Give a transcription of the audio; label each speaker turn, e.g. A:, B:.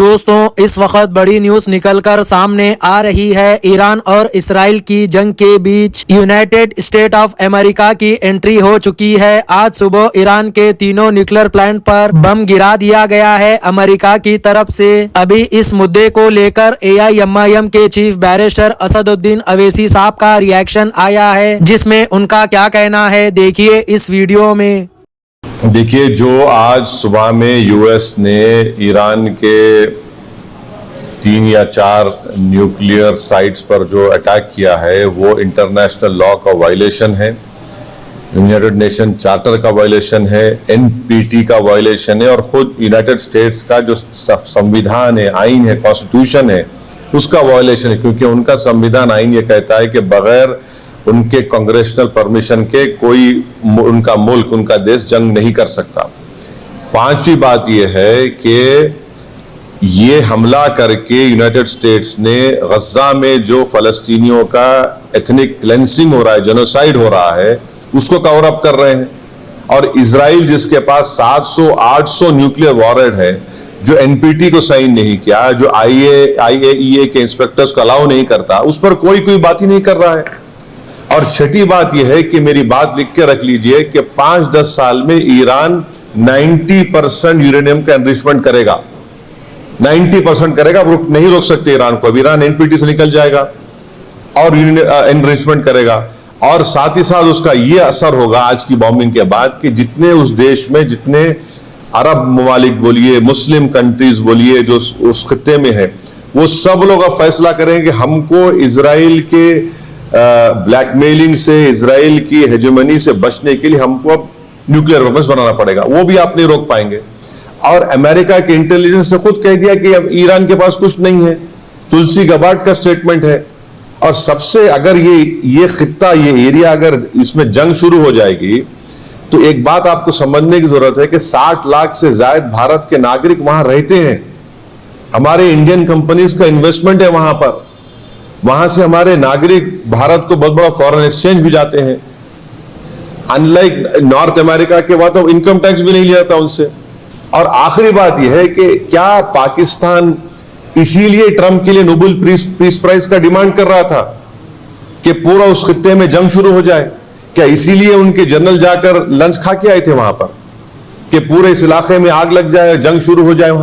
A: दोस्तों, इस वक्त बड़ी न्यूज निकलकर सामने आ रही है। ईरान और इसराइल की जंग के बीच यूनाइटेड स्टेट ऑफ अमेरिका की एंट्री हो चुकी है। आज सुबह ईरान के तीनों न्यूक्लियर प्लांट पर बम गिरा दिया गया है अमेरिका की तरफ से। अभी इस मुद्दे को लेकर AIMIM के चीफ बैरिस्टर असदुद्दीन अवैसी साहब का रिएक्शन आया है, जिसमें उनका क्या कहना है देखिए इस वीडियो में।
B: देखिए, जो आज सुबह में यूएस ने ईरान के 3 या 4 न्यूक्लियर साइट्स पर जो अटैक किया है वो इंटरनेशनल लॉ का वायलेशन है, यूनाइटेड नेशन चार्टर का वायलेशन है, NPT का वायलेशन है और खुद यूनाइटेड स्टेट्स का जो संविधान है, आइन है, कॉन्स्टिट्यूशन है, उसका वायलेशन है। क्योंकि उनका संविधान आइन ये कहता है कि बगैर उनके कांग्रेशनल परमिशन के कोई उनका मुल्क, उनका देश जंग नहीं कर सकता। पांचवी बात यह है कि ये हमला करके यूनाइटेड स्टेट्स ने गजा में जो फलस्तीनियों का एथनिक क्लेंसिंग हो रहा है, जेनोसाइड हो रहा है, उसको कवर अप कर रहे हैं। और इजराइल जिसके पास 700-800 न्यूक्लियर वॉरहेड है, जो NPT को साइन नहीं किया, जो IAEA के इंस्पेक्टर्स को अलाउ नहीं करता, उस पर कोई बात ही नहीं कर रहा है। और छठी बात यह है कि मेरी बात लिख के रख लीजिए कि 5-10 साल में ईरान 90% यूरेनियम का एनरिचमेंट करेगा, 90% करेगा। नहीं रोक सकते ईरान को। अब ईरान NPT से निकल जाएगा और एनरिचमेंट करेगा। और साथ ही साथ उसका यह असर होगा आज की बॉम्बिंग के बाद कि जितने उस देश में, जितने अरब ममालिक बोलिए, मुस्लिम कंट्रीज बोलिए, जो उस खित्ते में है, वो सब लोग अब फैसला करेंगे कि हमको इजराइल के ब्लैकमेलिंग से, इजराइल की हेजेमनी से बचने के लिए हमको अब न्यूक्लियर वेपन्स बनाना पड़ेगा। वो भी आप नहीं रोक पाएंगे। और अमेरिका के इंटेलिजेंस ने खुद कह दिया कि अब ईरान के पास कुछ नहीं है। तुलसी गबार्ड का स्टेटमेंट है। और सबसे अगर ये खित्ता, ये एरिया, अगर इसमें जंग शुरू हो जाएगी तो एक बात आपको समझने की जरूरत है कि 60 लाख से ज्यादा भारत के नागरिक वहां रहते हैं। हमारे इंडियन कंपनीज का इन्वेस्टमेंट है वहां पर। वहां से हमारे नागरिक भारत को बहुत बड़ा फॉरेन एक्सचेंज भी जाते हैं। अनलाइक नॉर्थ अमेरिका के बाद तो इनकम टैक्स भी नहीं लिया जाता उनसे। और आखिरी बात यह है कि क्या पाकिस्तान इसीलिए ट्रंप के लिए नोबेल पीस प्राइज का डिमांड कर रहा था कि पूरा उस खित्ते में जंग शुरू हो जाए? क्या इसीलिए उनके जनरल जाकर लंच खा के आए थे वहां पर कि पूरे इस इलाके में आग लग जाए, जंग शुरू हो जाए वहां?